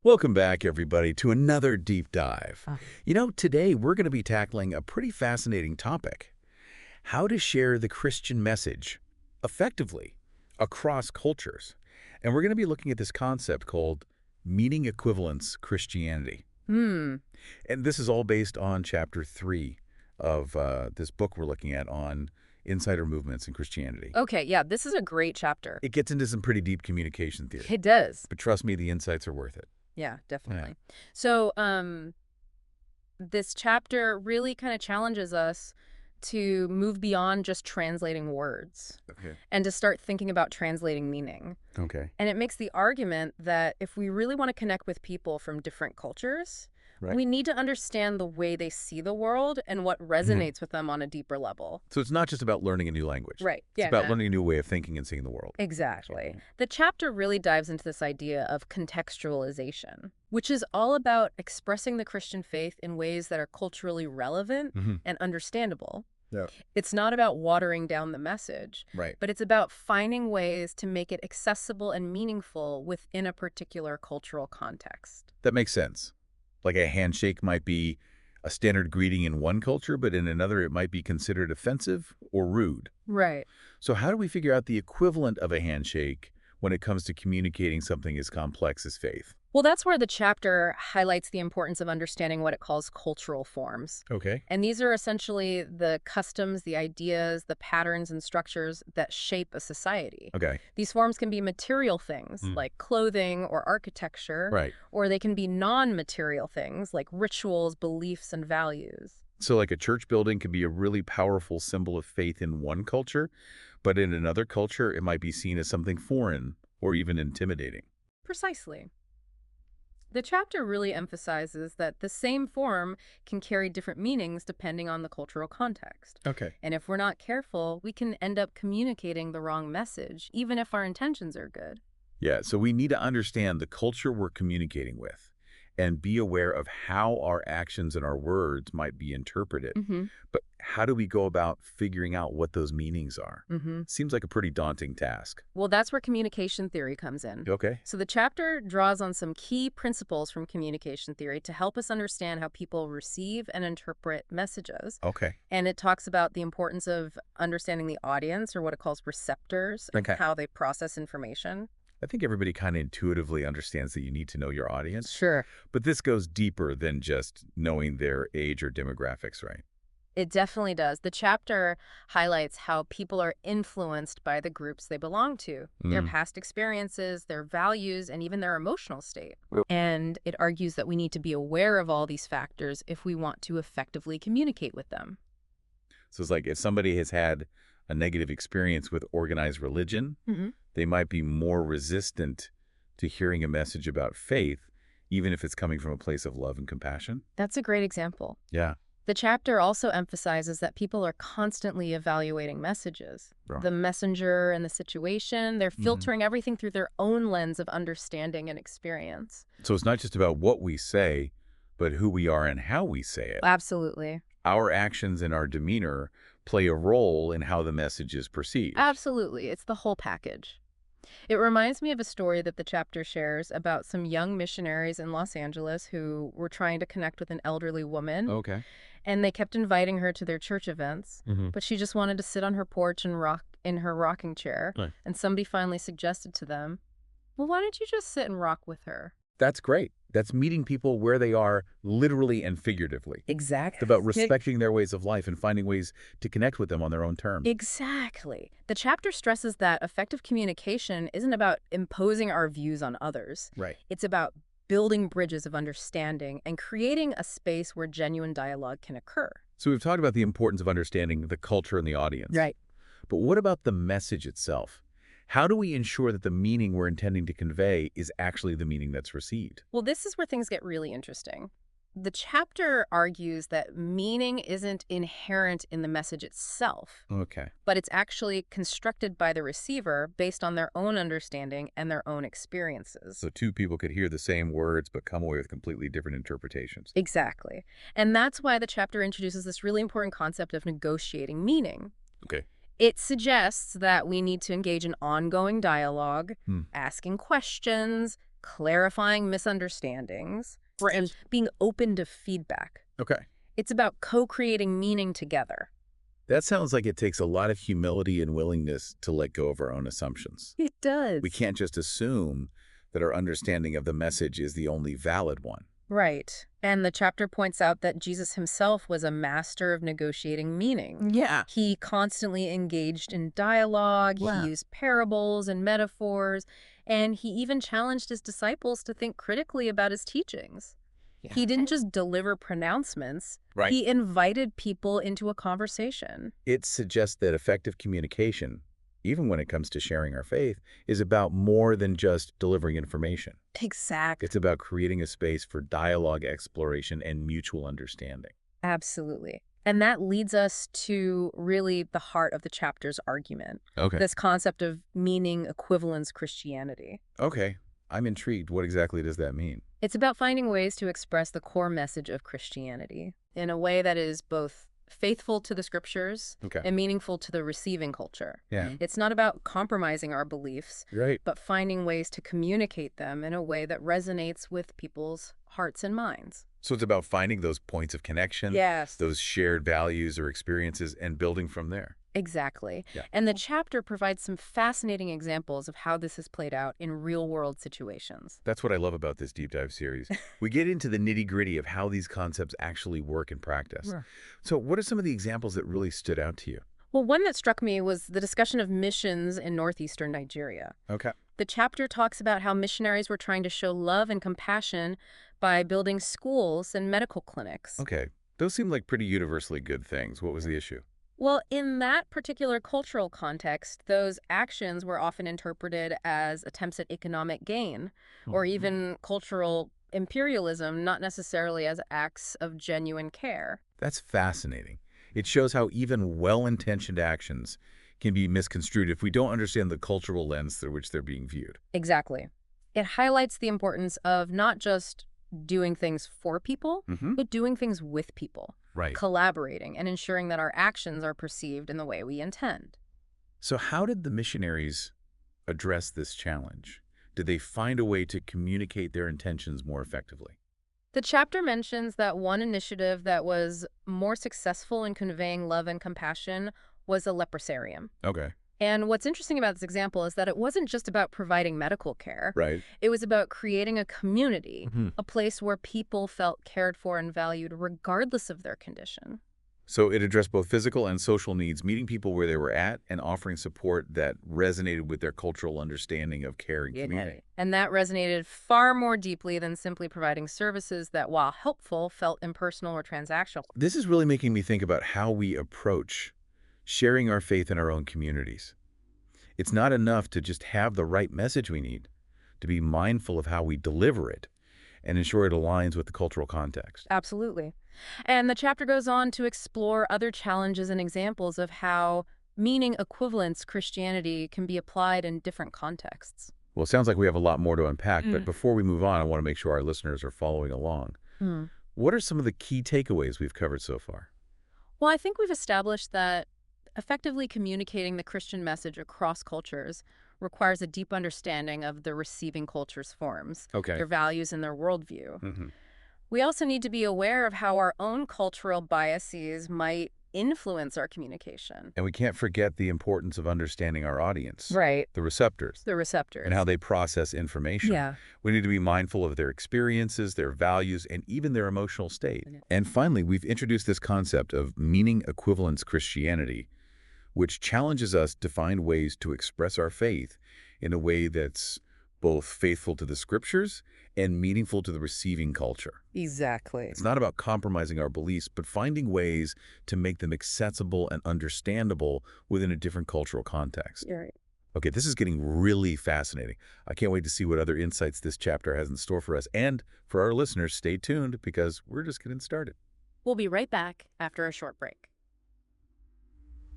Welcome back, everybody, to another deep dive. Oh. Today we're going to be tackling a pretty fascinating topic: how to share the Christian message effectively across cultures. And we're going to be looking at this concept called meaning equivalence Christianity. Hmm. And this is all based on chapter 3 of this book we're looking at on insider movements in Christianity. Okay, yeah, this is a great chapter. It gets into some pretty deep communication theory. It does. But trust me, the insights are worth it. Yeah, definitely. So, this chapter really kind of challenges us to move beyond just translating words Okay. and to start thinking about translating meaning. Okay. And it makes the argument that if we really want to connect with people from different cultures, Right. we need to understand the way they see the world and what resonates with them on a deeper level. So it's not just about learning a new language. Right. It's about learning a new way of thinking and seeing the world. Exactly. The chapter really dives into this idea of contextualization, which is all about expressing the Christian faith in ways that are culturally relevant and understandable. Yeah. It's not about watering down the message, Right. but it's about finding ways to make it accessible and meaningful within a particular cultural context. That makes sense. Like a handshake might be a standard greeting in one culture, but in another it might be considered offensive or rude. Right. So how do we figure out the equivalent of a handshake when it comes to communicating something as complex as faith? Well, that's where the chapter highlights the importance of understanding what it calls cultural forms. Okay. And these are essentially the customs, the ideas, the patterns and structures that shape a society. Okay. These forms can be material things like clothing or architecture, Right. or they can be non-material things like rituals, beliefs, and values. So like a church building could be a really powerful symbol of faith in one culture, but in another culture it might be seen as something foreign or even intimidating. Precisely. The chapter really emphasizes that the same form can carry different meanings depending on the cultural context. Okay. And if we're not careful, we can end up communicating the wrong message, even if our intentions are good. Yeah, so we need to understand the culture we're communicating with and be aware of how our actions and our words might be interpreted. But how do we go about figuring out what those meanings are? Seems like a pretty daunting task. Well, that's where communication theory comes in. Okay. So the chapter draws on some key principles from communication theory to help us understand how people receive and interpret messages. Okay. And it talks about the importance of understanding the audience, or what it calls receptors, and Okay. how they process information. I think everybody kind of intuitively understands that you need to know your audience. Sure. But this goes deeper than just knowing their age or demographics, right? It definitely does. The chapter highlights how people are influenced by the groups they belong to, their past experiences, their values, and even their emotional state. And it argues that we need to be aware of all these factors if we want to effectively communicate with them. So it's like if somebody has had a negative experience with organized religion, they might be more resistant to hearing a message about faith, even if it's coming from a place of love and compassion. That's a great example. Yeah. The chapter also emphasizes that people are constantly evaluating messages. Right. The messenger and the situation, they're filtering everything through their own lens of understanding and experience. So it's not just about what we say, but who we are and how we say it. Absolutely. Our actions and our demeanor play a role in how the message is perceived. Absolutely. It's the whole package. It reminds me of a story that the chapter shares about some young missionaries in Los Angeles who were trying to connect with an elderly woman. Okay. And they kept inviting her to their church events, but she just wanted to sit on her porch and rock in her rocking chair. Right. And somebody finally suggested to them, well, why don't you just sit and rock with her? That's great. That's meeting people where they are, literally and figuratively. Exactly. It's about respecting their ways of life and finding ways to connect with them on their own terms. Exactly. The chapter stresses that effective communication isn't about imposing our views on others. Right. It's about building bridges of understanding and creating a space where genuine dialogue can occur. So we've talked about the importance of understanding the culture and the audience. Right. But what about the message itself? How do we ensure that the meaning we're intending to convey is actually the meaning that's received? Well, this is where things get really interesting. The chapter argues that meaning isn't inherent in the message itself, Okay. but it's actually constructed by the receiver based on their own understanding and their own experiences. So two people could hear the same words but come away with completely different interpretations. Exactly. And that's why the chapter introduces this really important concept of negotiating meaning. Okay. It suggests that we need to engage in ongoing dialogue, asking questions, clarifying misunderstandings, and being open to feedback. Okay. It's about co-creating meaning together. That sounds like it takes a lot of humility and willingness to let go of our own assumptions. It does. We can't just assume that our understanding of the message is the only valid one. Right. And the chapter points out that Jesus himself was a master of negotiating meaning. Yeah. He constantly engaged in dialogue, Wow. he used parables and metaphors, and he even challenged his disciples to think critically about his teachings. Yeah. He didn't just deliver pronouncements, Right. he invited people into a conversation. It suggests that effective communication, even when it comes to sharing our faith, is about more than just delivering information. Exactly. It's about creating a space for dialogue, exploration, and mutual understanding. Absolutely. And that leads us to really the heart of the chapter's argument, Okay. this concept of meaning equivalence Christianity. Okay. I'm intrigued. What exactly does that mean? It's about finding ways to express the core message of Christianity in a way that is both faithful to the scriptures Okay. and meaningful to the receiving culture. Yeah. It's not about compromising our beliefs, Right. but finding ways to communicate them in a way that resonates with people's hearts and minds. So it's about finding those points of connection, Yes. those shared values or experiences, and building from there. Exactly. Yeah. And the chapter provides some fascinating examples of how this has played out in real-world situations. That's what I love about this deep dive series. We get into the nitty-gritty of how these concepts actually work in practice. Right. So what are some of the examples that really stood out to you? Well, one that struck me was the discussion of missions in northeastern Nigeria. Okay. The chapter talks about how missionaries were trying to show love and compassion by building schools and medical clinics. Okay. Those seem like pretty universally good things. What was the issue? Well, in that particular cultural context, those actions were often interpreted as attempts at economic gain or even cultural imperialism, not necessarily as acts of genuine care. That's fascinating. It shows how even well-intentioned actions can be misconstrued if we don't understand the cultural lens through which they're being viewed. Exactly. It highlights the importance of not just doing things for people, but doing things with people. Right. Collaborating and ensuring that our actions are perceived in the way we intend. So how did the missionaries address this challenge? Did they find a way to communicate their intentions more effectively? The chapter mentions that one initiative that was more successful in conveying love and compassion was a leprosarium. Okay. And what's interesting about this example is that it wasn't just about providing medical care. Right. It was about creating a community, a place where people felt cared for and valued regardless of their condition. So it addressed both physical and social needs, meeting people where they were at and offering support that resonated with their cultural understanding of care and community. And that resonated far more deeply than simply providing services that, while helpful, felt impersonal or transactional. This is really making me think about how we approach sharing our faith in our own communities. It's not enough to just have the right message we need, to be mindful of how we deliver it and ensure it aligns with the cultural context. Absolutely. And the chapter goes on to explore other challenges and examples of how meaning equivalence Christianity can be applied in different contexts. Well, it sounds like we have a lot more to unpack, but before we move on, I want to make sure our listeners are following along. What are some of the key takeaways we've covered so far? Well, I think we've established that effectively communicating the Christian message across cultures requires a deep understanding of the receiving culture's forms, their values, and their worldview. We also need to be aware of how our own cultural biases might influence our communication. And we can't forget the importance of understanding our audience, Right. the receptors, The receptors. and how they process information. Yeah. We need to be mindful of their experiences, their values, and even their emotional state. And finally, we've introduced this concept of meaning equivalence Christianity, which challenges us to find ways to express our faith in a way that's both faithful to the scriptures and meaningful to the receiving culture. Exactly. It's not about compromising our beliefs, but finding ways to make them accessible and understandable within a different cultural context. You're right. Okay, this is getting really fascinating. I can't wait to see what other insights this chapter has in store for us. And for our listeners, stay tuned because we're just getting started. We'll be right back after a short break.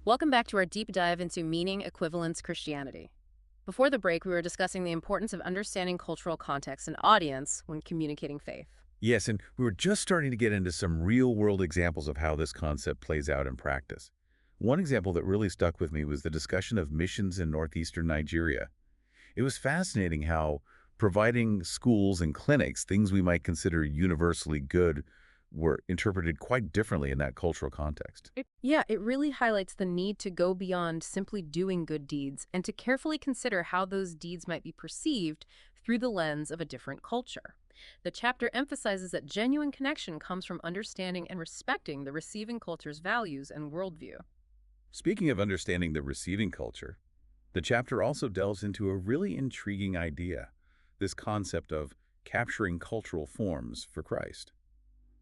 Welcome back to our deep dive into meaning equivalence Christianity. Before the break, we were discussing the importance of understanding cultural context and audience when communicating faith. Yes, and we were just starting to get into some real-world examples of how this concept plays out in practice. One example that really stuck with me was the discussion of missions in northeastern Nigeria. It was fascinating how Providing schools and clinics, things we might consider universally good, were interpreted quite differently in that cultural context. Yeah, it really highlights the need to go beyond simply doing good deeds and to carefully consider how those deeds might be perceived through the lens of a different culture. The chapter emphasizes that genuine connection comes from understanding and respecting the receiving culture's values and worldview. Speaking of understanding the receiving culture, the chapter also delves into a really intriguing idea, this concept of capturing cultural forms for Christ.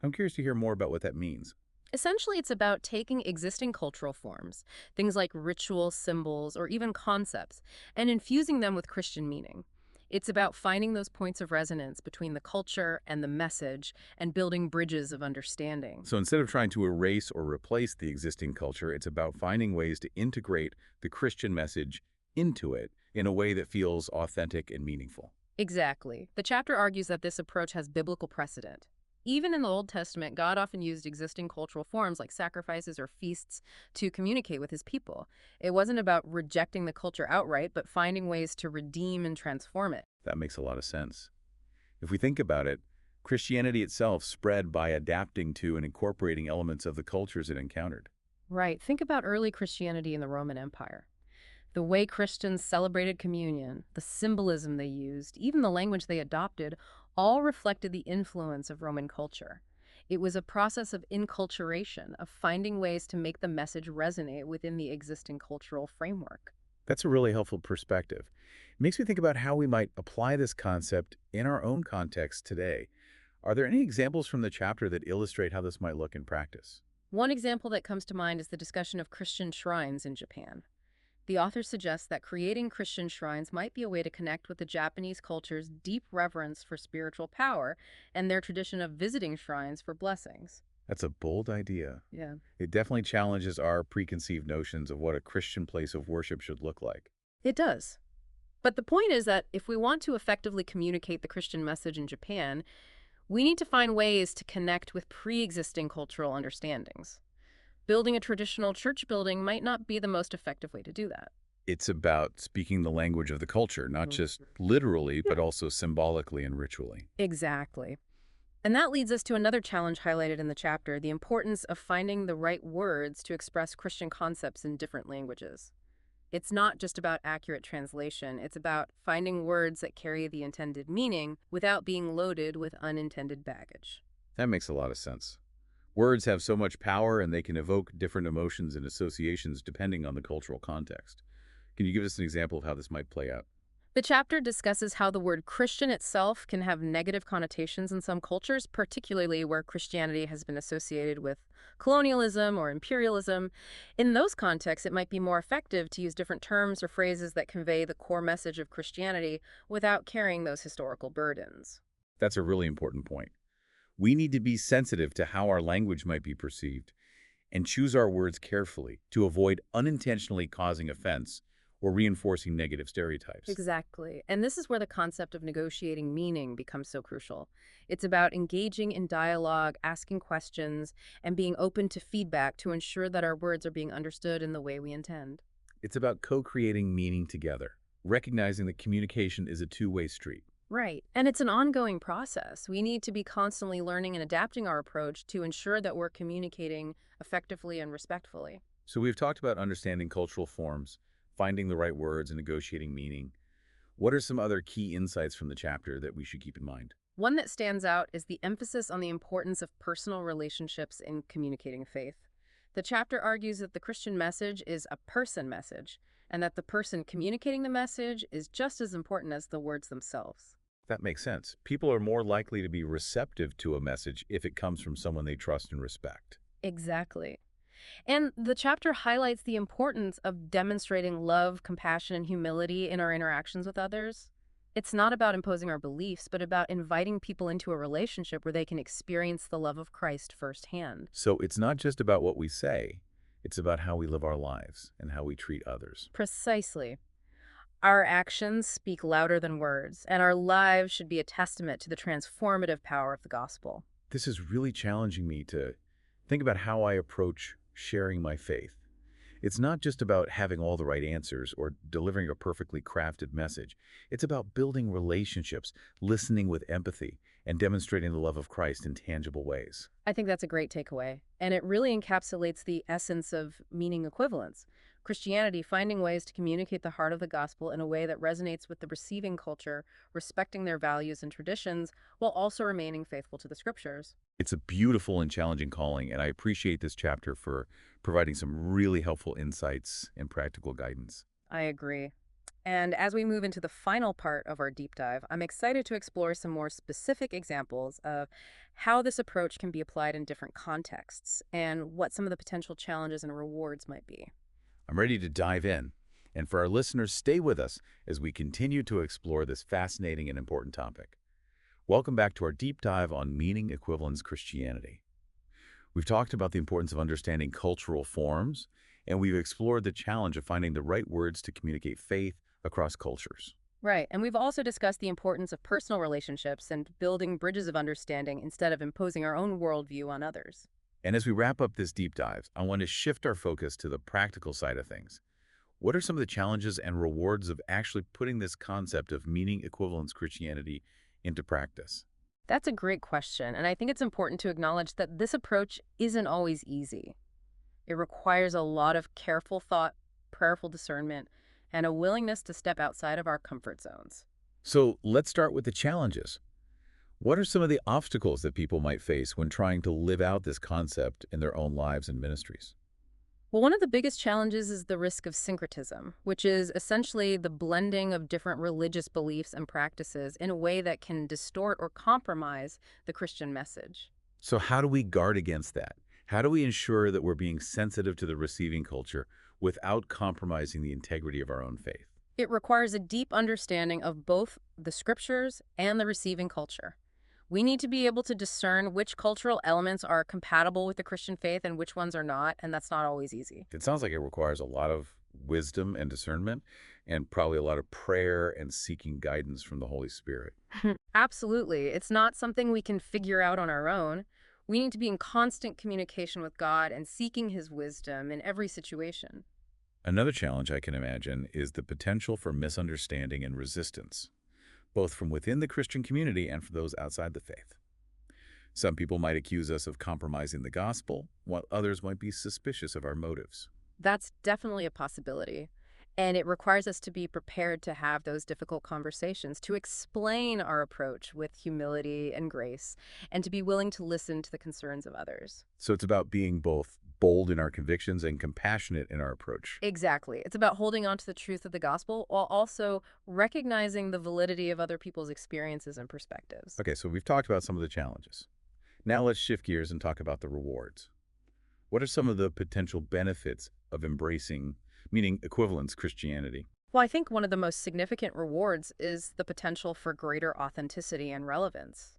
I'm curious to hear more about what that means. Essentially, it's about taking existing cultural forms, things like rituals, symbols, or even concepts, and infusing them with Christian meaning. It's about finding those points of resonance between the culture and the message and building bridges of understanding. So instead of trying to erase or replace the existing culture, it's about finding ways to integrate the Christian message into it in a way that feels authentic and meaningful. Exactly. The chapter argues that this approach has biblical precedent. Even in the Old Testament, God often used existing cultural forms like sacrifices or feasts to communicate with his people. It wasn't about rejecting the culture outright, but finding ways to redeem and transform it. That makes a lot of sense. If we think about it, Christianity itself spread by adapting to and incorporating elements of the cultures it encountered. Right. Think about early Christianity in the Roman Empire. The way Christians celebrated communion, the symbolism they used, even the language they adopted, all reflected the influence of Roman culture. It was a process of inculturation, of finding ways to make the message resonate within the existing cultural framework. That's a really helpful perspective. It makes me think about how we might apply this concept in our own context today. Are there any examples from the chapter that illustrate how this might look in practice? One example that comes to mind is the discussion of Christian shrines in Japan. The author suggests that creating Christian shrines might be a way to connect with the Japanese culture's deep reverence for spiritual power and their tradition of visiting shrines for blessings. That's a bold idea. Yeah. It definitely challenges our preconceived notions of what a Christian place of worship should look like. It does. But the point is that if we want to effectively communicate the Christian message in Japan, we need to find ways to connect with pre-existing cultural understandings. Building a traditional church building might not be the most effective way to do that. It's about speaking the language of the culture, not just literally, but also symbolically and ritually. Exactly. And that leads us to another challenge highlighted in the chapter, the importance of finding the right words to express Christian concepts in different languages. It's not just about accurate translation, it's about finding words that carry the intended meaning without being loaded with unintended baggage. That makes a lot of sense. Words have so much power and they can evoke different emotions and associations depending on the cultural context. Can you give us an example of how this might play out? The chapter discusses how the word Christian itself can have negative connotations in some cultures, particularly where Christianity has been associated with colonialism or imperialism. In those contexts, it might be more effective to use different terms or phrases that convey the core message of Christianity without carrying those historical burdens. That's a really important point. We need to be sensitive to how our language might be perceived and choose our words carefully to avoid unintentionally causing offense or reinforcing negative stereotypes. Exactly. And this is where the concept of negotiating meaning becomes so crucial. It's about engaging in dialogue, asking questions, and being open to feedback to ensure that our words are being understood in the way we intend. It's about co-creating meaning together, recognizing that communication is a two-way street. Right. And it's an ongoing process. We need to be constantly learning and adapting our approach to ensure that we're communicating effectively and respectfully. So we've talked about understanding cultural forms, finding the right words, and negotiating meaning. What are some other key insights from the chapter that we should keep in mind? One that stands out is the emphasis on the importance of personal relationships in communicating faith. The chapter argues that the Christian message is a person message, and that the person communicating the message is just as important as the words themselves. That makes sense. People are more likely to be receptive to a message if it comes from someone they trust and respect. Exactly. And the chapter highlights the importance of demonstrating love, compassion, and humility in our interactions with others. It's not about imposing our beliefs, but about inviting people into a relationship where they can experience the love of Christ firsthand. So it's not just about what we say, it's about how we live our lives and how we treat others. Precisely. Our actions speak louder than words, and our lives should be a testament to the transformative power of the gospel. This is really challenging me to think about how I approach sharing my faith. It's not just about having all the right answers or delivering a perfectly crafted message. It's about building relationships, listening with empathy, and demonstrating the love of Christ in tangible ways. I think that's a great takeaway, and it really encapsulates the essence of meaning equivalence. Christianity finding ways to communicate the heart of the gospel in a way that resonates with the receiving culture, respecting their values and traditions, while also remaining faithful to the scriptures. It's a beautiful and challenging calling, and I appreciate this chapter for providing some really helpful insights and practical guidance. I agree. And as we move into the final part of our deep dive, I'm excited to explore some more specific examples of how this approach can be applied in different contexts and what some of the potential challenges and rewards might be. I'm ready to dive in, and for our listeners, stay with us as we continue to explore this fascinating and important topic. Welcome back to our deep dive on meaning equivalence Christianity. We've talked about the importance of understanding cultural forms, and we've explored the challenge of finding the right words to communicate faith across cultures. Right, and we've also discussed the importance of personal relationships and building bridges of understanding instead of imposing our own worldview on others. And as we wrap up this deep dive, I want to shift our focus to the practical side of things. What are some of the challenges and rewards of actually putting this concept of meaning equivalence Christianity into practice? That's a great question, and I think it's important to acknowledge that this approach isn't always easy. It requires a lot of careful thought, prayerful discernment, and a willingness to step outside of our comfort zones. So let's start with the challenges. What are some of the obstacles that people might face when trying to live out this concept in their own lives and ministries? Well, one of the biggest challenges is the risk of syncretism, which is essentially the blending of different religious beliefs and practices in a way that can distort or compromise the Christian message. So how do we guard against that? How do we ensure that we're being sensitive to the receiving culture without compromising the integrity of our own faith? It requires a deep understanding of both the scriptures and the receiving culture. We need to be able to discern which cultural elements are compatible with the Christian faith and which ones are not, and that's not always easy. It sounds like it requires a lot of wisdom and discernment and probably a lot of prayer and seeking guidance from the Holy Spirit. Absolutely. It's not something we can figure out on our own. We need to be in constant communication with God and seeking his wisdom in every situation. Another challenge I can imagine is the potential for misunderstanding and resistance, both from within the Christian community and from those outside the faith. Some people might accuse us of compromising the gospel, while others might be suspicious of our motives. That's definitely a possibility. And it requires us to be prepared to have those difficult conversations, to explain our approach with humility and grace, and to be willing to listen to the concerns of others. So it's about being both bold in our convictions and compassionate in our approach. Exactly. It's about holding on to the truth of the gospel while also recognizing the validity of other people's experiences and perspectives. Okay, so we've talked about some of the challenges. Now let's shift gears and talk about the rewards. What are some of the potential benefits of embracing, meaning equivalence Christianity? Well, I think one of the most significant rewards is the potential for greater authenticity and relevance.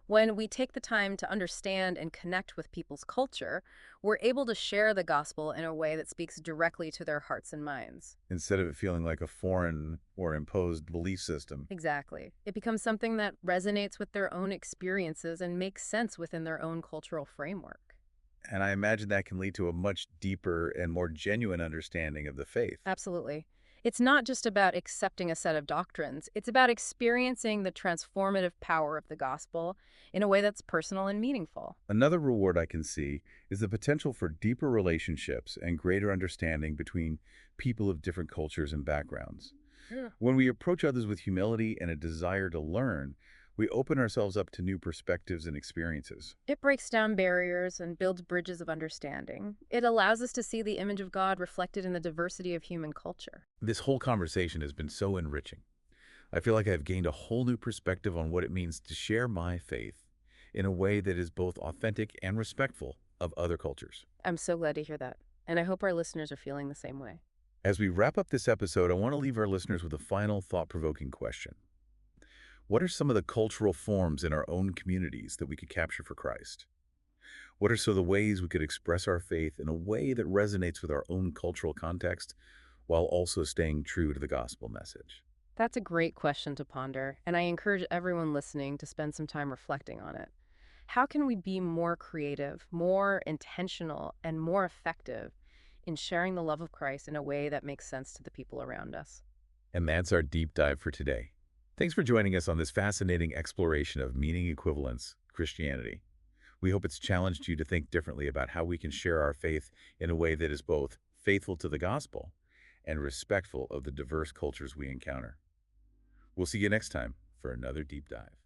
When we take the time to understand and connect with people's culture, we're able to share the gospel in a way that speaks directly to their hearts and minds. Instead of it feeling like a foreign or imposed belief system. Exactly. It becomes something that resonates with their own experiences and makes sense within their own cultural framework. And I imagine that can lead to a much deeper and more genuine understanding of the faith. Absolutely. It's not just about accepting a set of doctrines. It's about experiencing the transformative power of the gospel in a way that's personal and meaningful. Another reward I can see is the potential for deeper relationships and greater understanding between people of different cultures and backgrounds. Yeah. When we approach others with humility and a desire to learn, we open ourselves up to new perspectives and experiences. It breaks down barriers and builds bridges of understanding. It allows us to see the image of God reflected in the diversity of human culture. This whole conversation has been so enriching. I feel like I've gained a whole new perspective on what it means to share my faith in a way that is both authentic and respectful of other cultures. I'm so glad to hear that, and I hope our listeners are feeling the same way. As we wrap up this episode, I want to leave our listeners with a final thought-provoking question. What are some of the cultural forms in our own communities that we could capture for Christ? What are some of the ways we could express our faith in a way that resonates with our own cultural context while also staying true to the gospel message? That's a great question to ponder, and I encourage everyone listening to spend some time reflecting on it. How can we be more creative, more intentional, and more effective in sharing the love of Christ in a way that makes sense to the people around us. And that's our deep dive for today. Thanks for joining us on this fascinating exploration of meaning equivalence, Christianity. We hope it's challenged you to think differently about how we can share our faith in a way that is both faithful to the gospel and respectful of the diverse cultures we encounter. We'll see you next time for another deep dive.